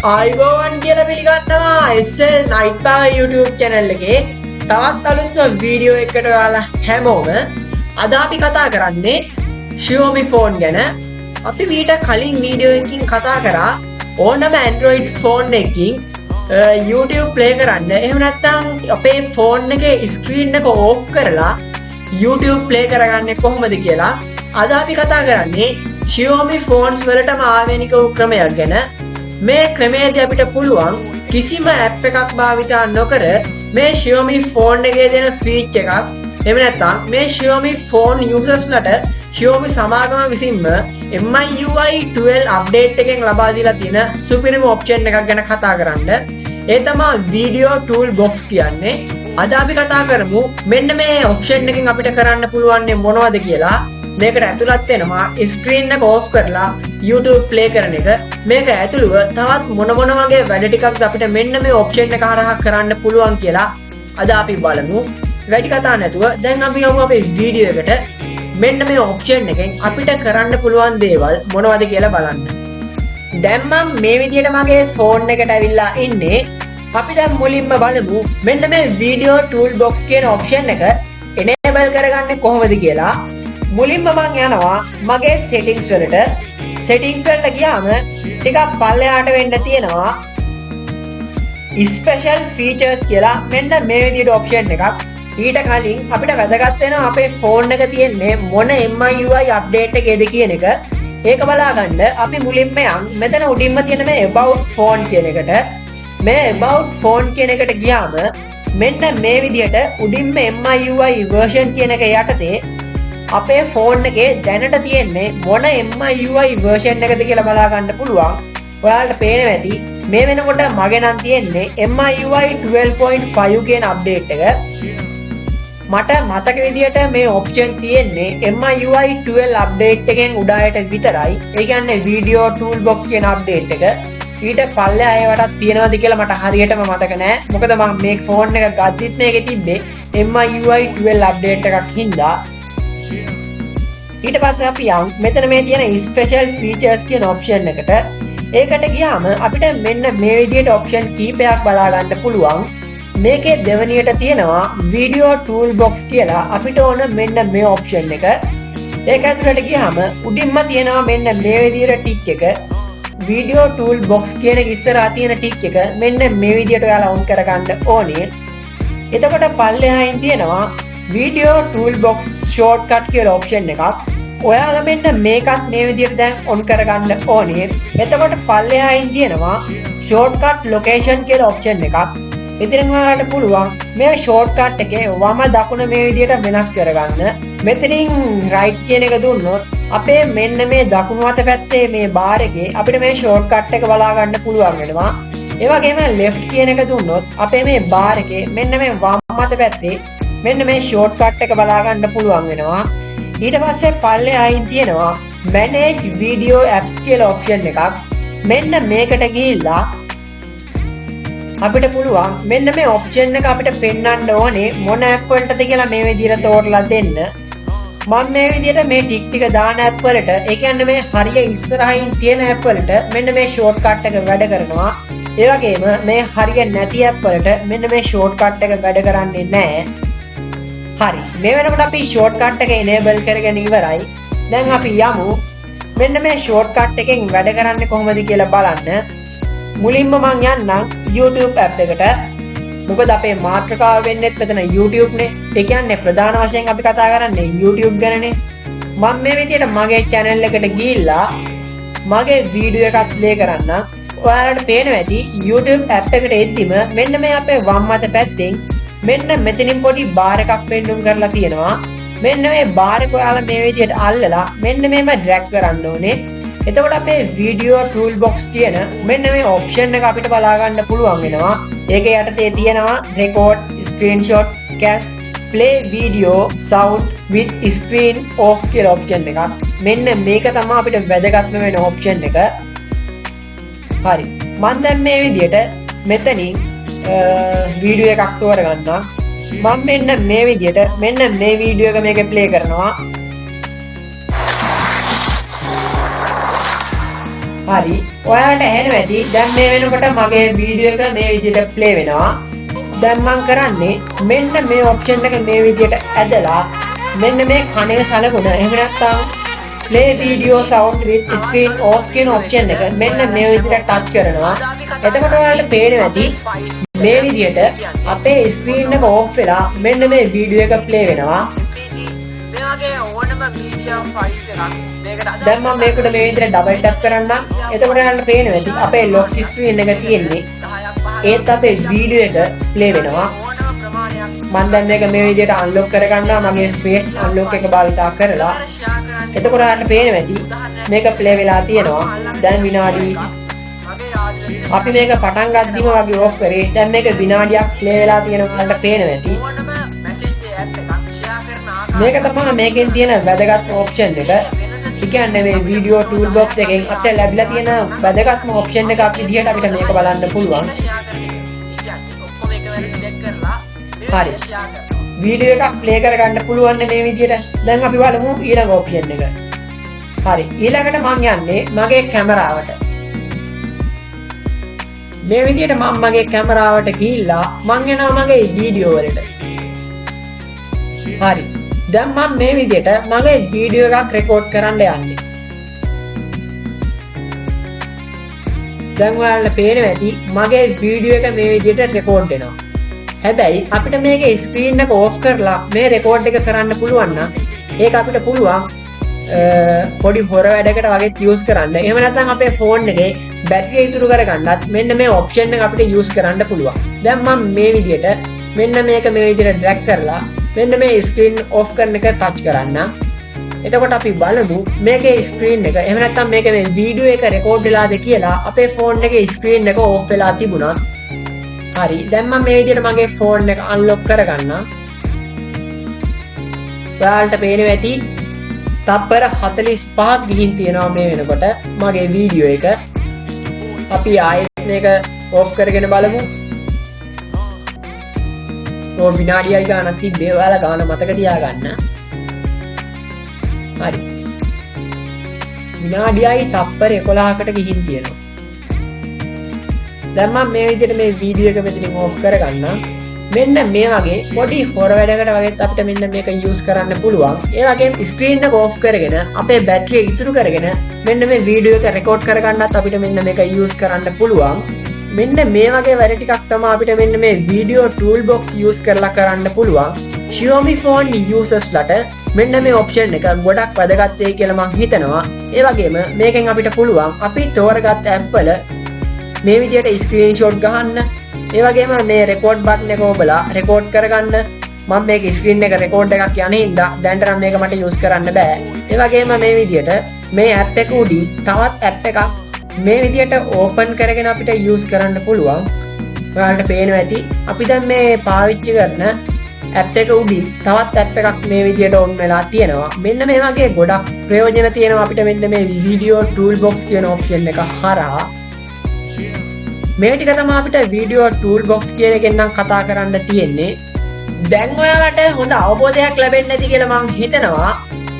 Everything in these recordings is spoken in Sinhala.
ආයිබෝවන් කියලා පිළිගන්නවා SL Night Power YouTube channel එකේ තවත් අලුත්ම වීඩියෝ එකකට ඔයාලා හැමෝම අද අපි කතා කරන්නේ Xiaomi phone ගැන. අපි මීට කලින් වීඩියෝ එකකින් කතා කරා ඕනම Android phone එකකින් YouTube play කරන්න. එහෙම නැත්නම් අපේ phone එකේ screen එක off කරලා YouTube play කරගන්නේ කොහොමද කියලා. අද අපි කතා කරන්නේ Xiaomi phones වලටම ආවේනික වූ ක්‍රමයක් ගැන. මේ ක්‍රමයේදී අපිට පුළුවන් කිසිම app එකක් භාවිතා නොකර මේ Xiaomi phone එකේ දෙන feature එකක් එහෙම නැත්නම් මේ Xiaomi phone users ලට Xiaomi සමාගම විසින්ම MIUI 12 update එකෙන් ලබා දීලා තියෙන සුපිරිම option එකක් ගැන කතා කරන්න. ඒ තමයි video toolbox කියන්නේ. අද අපි කතා කරමු මෙන්න මේ option එකෙන් අපිට කරන්න පුළුවන් මොනවද කියලා. මේකට ඇතුළත් වෙනවා screen එක off කරලා YouTube play කරන එක. මේක ඇතුළුව තවත් මොන වගේ වැඩ ටිකක්ද අපිට මෙන්න මේ option එක හරහා කරන්න පුළුවන් කියලා අද අපි බලමු. වැඩි කතා නැතුව දැන් අපි යමු අපේ වීඩියෝ එකට. මෙන්න මේ option එකෙන් අපිට කරන්න පුළුවන් දේවල් මොනවද කියලා බලන්න. දැන් මම මේ විදිහට මගේ phone එකට ඇවිල්ලා ඉන්නේ. අපි දැන් මුලින්ම බලමු මෙන්න මේ video toolbox කියන option එක enable කරගන්නේ කොහොමද කියලා. මුලින්ම මම යනවා මගේ settings වලට. settings වලට ගියාම ටිකක් පල්ලෙහාට වෙන්න තියෙනවා special features කියලා මෙන්න මේ විදිහට option එකක්. ඊට කලින් අපිට වැදගත් වෙනවා අපේ phone එක තියෙන්නේ මොන MIUI update එකේද කියන එක. ඒක බලාගන්න අපි මුලින්ම මෙතන උඩින්ම තියෙන මේ about phone කියන එකට. මේ about phone කියන එකට ගියාම මෙන්න මේ විදිහට උඩින්ම MIUI version කියන එක යටතේ අපේ phone එකේ දැනට තියෙන්නේ මොන MIUI version එකද කියලා බලා ගන්න පුළුවන්. ඔයාලට පේනවා ඇති මේ වෙනකොට මගේ නම් තියෙන්නේ MIUI 12.5 කියන update එක. මට මතක විදියට මේ option තියෙන්නේ MIUI 12 update එකෙන් උඩායට විතරයි. ඒ කියන්නේ video toolbox කියන update එක. ඊට පල්ලෙහා ඒවටත් තියෙනවද කියලා මට හරියටම මතක නෑ. මොකද මම මේ phone එක ගද්දිත් මේකේ තිබ්බේ MIUI 12 update එකක් හින්දා. ඊට පස්සේ අපි යමු මෙතන මේ තියෙන special features කියන option එකට. ඒකට ගියාම අපිට මෙන්න මේ විදිහට option කීපයක් බලා ගන්න පුළුවන්. මේකේ දෙවෙනියට තියෙනවා video toolbox කියලා අපිට ඕන මෙන්න මේ option එක. ඒක ඇතුළට ගියාම උඩින්ම තියෙනවා මෙන්න මේ විදිහට tick එක. video toolbox කියන එක ඉස්සරහා තියෙන tick එක මෙන්න මේ විදිහට ඔයාලා on කරගන්න ඕනේ. එතකොට පල්ලෙහායින් තියෙනවා video toolbox shortcut කියලා option එකක්. ඔයාලා මෙන්න මේකත් මේ විදිහට දැන් on කරගන්න ඕනේ. එතකොට පල්ලෙහායින් තියෙනවා shortcut location කියලා option එකක්. ඉතින් ඔයාලට පුළුවන් මේ shortcut එකේ වම දකුණ මේ විදිහට වෙනස් කරගන්න. මෙතනින් right කියන එක දුන්නොත් අපේ මෙන්න මේ දකුණු අත පැත්තේ මේ bar එකේ අපිට මේ shortcut එක බලා ගන්න පුළුවන් වෙනවා. ඒ වගේම left කියන එක දුන්නොත් අපේ මේ bar එකේ මෙන්න මේ වම් අත පැත්තේ මෙන්න මේ shortcut එක බලා ගන්න පුළුවන් වෙනවා. ඊට පස්සේ පල්ලෙහායින් තියෙනවා manage video apps කියලා option එකක්. මෙන්න මේකට ගිහිල්ලා අපිට පුළුවන් මෙන්න මේ option එක අපිට පෙන්වන්න ඕනේ මොන app වලටද කියලා මේ විදිහට තෝරලා දෙන්න. මම මේ විදිහට මේ ටික ටික දාන app වලට ඒ කියන්නේ මේ හරිය ඉස්සරහින් තියෙන app වලට මෙන්න මේ shortcut එක වැඩ කරනවා. ඒ වගේම මේ හරිය නැති app වලට මෙන්න මේ shortcut එක වැඩ කරන්නේ නැහැ. හරි. මේ වෙනකොට අපි shortcut එක enable කරගෙන ඉවරයි. දැන් අපි යමු මෙන්න මේ shortcut එකෙන් වැඩ කරන්නේ කොහොමද කියලා බලන්න. මුලින්ම මම යන්නම් YouTube app එකට. මොකද අපේ මාතෘකාව වෙන්නේ මෙතන YouTube නේ. ඒ කියන්නේ ප්‍රධාන වශයෙන් අපි කතා කරන්නේ YouTube ගැනනේ. මම මේ විදිහට මගේ channel එකට ගිහිල්ලා මගේ වීඩියෝ එකක් play කරන්නම්. ඔයාලට පේනවා ඇති YouTube app එකට එද්දිම මෙන්න මේ අපේ වම් අත පැත්තෙන් මෙන්න මෙතනින් පොඩි බාර් එකක් පෙන්නුම් කරලා තියෙනවා. මෙන්න මේ බාර් එක ඔයාලා මේ විදිහට අල්ලලා මෙන්න මේම drag කරන්න ඕනේ. එතකොට අපේ video toolbox කියන මෙන්න මේ option එක අපිට බලා ගන්න පුළුවන් වෙනවා. ඒක යටතේ තියෙනවා record, screenshot, capture, play video, sound with screen off කියලා option එකක්. මෙන්න මේක තමයි අපිට වැදගත්ම වෙන option එක. හරි. මම දැන් මේ විදිහට මෙතනින් වීඩියෝ එකක් තෝරගන්නවා. මම මෙන්න මේ විදිහට මෙන්න මේ වීඩියෝ එක මේකේ ප්ලේ කරනවා. හරි. ඔයාලට ඇහෙනවා ඇති. දැන් මේ වෙනකොට මගේ වීඩියෝ එක මේ විදිහට ප්ලේ වෙනවා. දැන් මම කරන්නේ මෙන්න මේ ඔප්ෂන් එක මේ විදිහට ඇදලා මෙන්න මේ කණේ සලකුණ එහෙම නැත්නම් play video sound with screen off කියන ඔප්ෂන් එක මෙන්න මේ විදිහට ටච් කරනවා. එතකොට ඔයාලට පේනවා ඇති මේ විදිහට අපේ ස්ක්‍රීන් එක ඕෆ් වෙලා මෙන්න මේ වීඩියෝ එක ප්ලේ වෙනවා. මේ වගේ ඕනම මීඩියා ෆයිල්ස් එකක් මේකට දැන් මම මේකට මේ විදිහට ඩබල් ටැප් කරන්නම්. එතකොට ඔයාලට පේනවා ඇති අපේ ලොක් ස්ක්‍රීන් එක තියෙන්නේ ඒත් අපේ වීඩියෝ එක ප්ලේ වෙනවා. මම දැන් මේක මේ විදිහට අන්ලොක් කරගන්නවා. මගේ ෆේස් අන්ලොක් එක භාවිතා කරලා එතකොට ඔයාලට පේනවා ඇති මේක ප්ලේ වෙලා තියෙනවා. දැන් විනාඩි අපි මේක පටන් ගද්දිම වගේ ඕෆ් කරේ. දැන් මේක විනාඩියක් ප්ලේ වෙලා තියෙනවා. ඔයාලට පේනවා ඇති මේක තමයි මේකෙන් තියෙන වැදගත් ඔප්ෂන් එක. ඒ කියන්නේ මේ වීඩියෝ ටූල් බොක්ස් එකෙන් අපිට ලැබිලා තියෙන වැදගත්ම ඔප්ෂන් එක අපි විදිහට අපිට මේක බලන්න පුළුවන්. හරි. වීඩියෝ එකක් ප්ලේ කරගන්න පුළුවන් මේ විදිහට. දැන් අපි බලමු ඊළඟ ඔප්ෂන් එක. හරි. ඊළඟට මම යන්නේ මගේ කැමරාවට. මේ විදිහට මම මගේ කැමරාවට ගිහිල්ලා මම යනවා මගේ වීඩියෝ වලට. හරි. දැන් මම මේ විදිහට මගේ වීඩියෝ එකක් රෙකෝඩ් කරන්න යන්නේ. දැන් ඔයාලට පේනවා ඇති මගේ වීඩියෝ එක මේ විදිහට රෙකෝඩ් වෙනවා. හැබැයි අපිට මේකේ ස්ක්‍රීන් එක ඕෆ් කරලා මේ රෙකෝඩ් එක කරන්න පුළුවන් නම් ඒක අපිට පුළුවන් පොඩි හොර වැඩකට වගේ යූස් කරන්න. එහෙම නැත්නම් අපේ ෆෝන් එකේ බැටරිය ඉතුරු කරගන්නත් මෙන්න මේ ඔප්ෂන් එක අපිට යූස් කරන්න පුළුවන්. දැන් මම මේ විදිහට මෙන්න මේක මේ විදිහට ඩ්‍රැග් කරලා මෙන්න මේ ස්ක්‍රීන් ඕෆ් කරන එක ටච් කරන්න. එතකොට අපි බලමු මේකේ ස්ක්‍රීන් එක එහෙම නැත්නම් මේකේ මේ වීඩියෝ එක රෙකෝඩ් වෙලාද කියලා. අපේ ෆෝන් එකේ ස්ක්‍රීන් එක ඕෆ් වෙලා තිබුණා. හරි. දැන් මම මේ විදිහට මගේ ෆෝන් එක අන්ලොක් කරගන්න. ඔයාලට පේනවා ඇති තප්පර 45ක් ගිහින් තියෙනවා මේ වෙනකොට මගේ වීඩියෝ එක. අපි ආයෙත් මේක ඕෆ් කරගෙන බලමු. විනාඩියයි ගානක් තිබ්බේ. ඔයාලා ගාන මතක තියාගන්න. හරි. විනාඩියයි තප්පර 11කට ගිහින් තියෙනවා. දැන් මම මේ විදිහට මේ වීඩියෝ එක මෙතනින් ඕෆ් කරගන්නම්. මෙන්න මේ වගේ පොඩි හොර වැඩකට වගේත් අපිට මෙන්න මේක යූස් කරන්න පුළුවන්. ඒ වගේම ස්ක්‍රීන් එක ඕෆ් කරගෙන අපේ බැටරිය ඉතුරු කරගෙන මෙන්න මේ වීඩියෝ එක රෙකෝඩ් කරගන්නත් අපිට මෙන්න මේක යූස් කරන්න පුළුවන්. මෙන්න මේ වගේ වැඩ ටිකක් තමයි අපිට මෙන්න මේ වීඩියෝ ටූල් බොක්ස් යූස් කරලා කරන්න පුළුවන්. Xiaomi phone users ලට මෙන්න මේ ඔප්ෂන් එක ගොඩක් වැදගත් වෙයි කියලා මම හිතනවා. ඒ වගේම මේකෙන් අපිට පුළුවන් අපි තෝරගත් ඇප් වල මේ විදිහට ස්ක්‍රීන්ෂොට් ගහන්න. ඒ වගේම මේ රෙකෝඩ් බටන් එක ඔබලා රෙකෝඩ් කරගන්න. මම මේක ස්ක්‍රීන් එක රෙකෝඩ් එකක් යන්නේ ඉඳලා දැන්ට නම් මේක මට යූස් කරන්න බෑ. ඒ වගේම මේ විදිහට මේ ඇප් එක උඩින් තවත් ඇප් එකක් මේ විදිහට ඕපන් කරගෙන අපිට යූස් කරන්න පුළුවන්. ඔයාලට පේනවා ඇති අපි දැන් මේ පාවිච්චි කරන ඇප් එක උඩින් තවත් ඇප් එකක් මේ විදිහට ඔන් වෙලා තියෙනවා. මෙන්න මේ වගේ ගොඩක් ප්‍රයෝජන තියෙනවා අපිට මෙන්න මේ වීඩියෝ ටූල් බොක්ස් කියන ඔප්ෂන් එක හරහා. මේ ටික තමයි අපිට වීඩියෝ ටූල් බොක්ස් කියන එකෙන් නම් කතා කරන්න තියෙන්නේ. දැන් ඔයාලට හොඳ අවබෝධයක් ලැබෙන්න ඇති කියලා මම හිතනවා.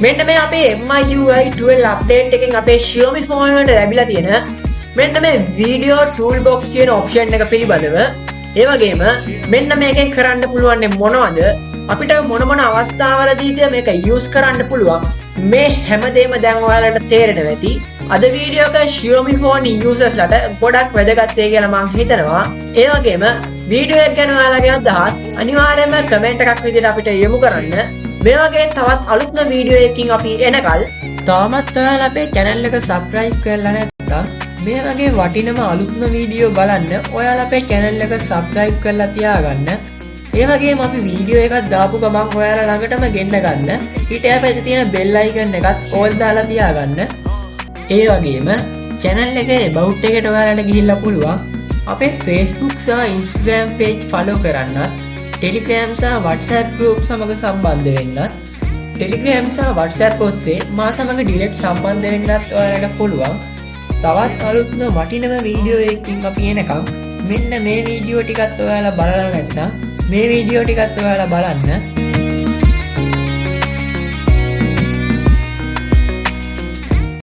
මෙන්න මේ අපේ MIUI 12 අප්ඩේට් එකෙන් අපේ Xiaomi phone වලට ලැබිලා තියෙන මෙන්න මේ වීඩියෝ ටූල් බොක්ස් කියන ඔප්ෂන් එක පිළිබඳව. ඒ වගේම මෙන්න මේකෙන් කරන්න පුළුවන් මොනවද? අපිට මොන අවස්ථාවලදීද මේක යූස් කරන්න පුළුවන්? මේ හැමදේම දැන් ඔයාලට තේරෙනවා ඇති. අද වීඩියෝ එක Xiaomi phone users ලට ගොඩක් වැදගත් වෙයි කියලා මම හිතනවා. ඒ වගේම වීඩියෝ එක ගැන ඔයාලගේ අදහස් අනිවාර්යයෙන්ම කමෙන්ට් එකක් විදිහට අපිට යොමු කරන්න. මේ වගේ තවත් අලුත්ම වීඩියෝ එකකින් අපි එනකල් තාමත් ඔයාලා අපේ channel එක subscribe කරලා නැත්නම් මේ වගේ වටිනම අලුත්ම වීඩියෝ බලන්න ඔයාලා අපේ channel එක subscribe කරලා තියාගන්න. ඒ වගේම අපි වීඩියෝ එකක් දාපු ගමන් ඔයාලා ළඟටම ගෙන්න ගන්න. ඊට එහා තියෙන bell icon එකත් all දාලා තියාගන්න. ඒ වගේම channel එකේ about එකට ඔයාලට ගිහිල්ලා පුළුවන් අපේ Facebook සහ Instagram page follow කරන්නත්, Telegram සහ WhatsApp group සමග සම්බන්ධ වෙන්නත්, Telegram සහ WhatsApp ඔස්සේ මා සමග direct සම්බන්ධ වෙන්නත් ඔයාලට පුළුවන්. තවත් අලුත්ම වටිනම වීඩියෝ එකකින් අපි එනකම් මෙන්න මේ වීඩියෝ ටිකත් ඔයාලා බලලා නැත්නම් මේ වීඩියෝ ටිකත් ඔයාලා බලන්න.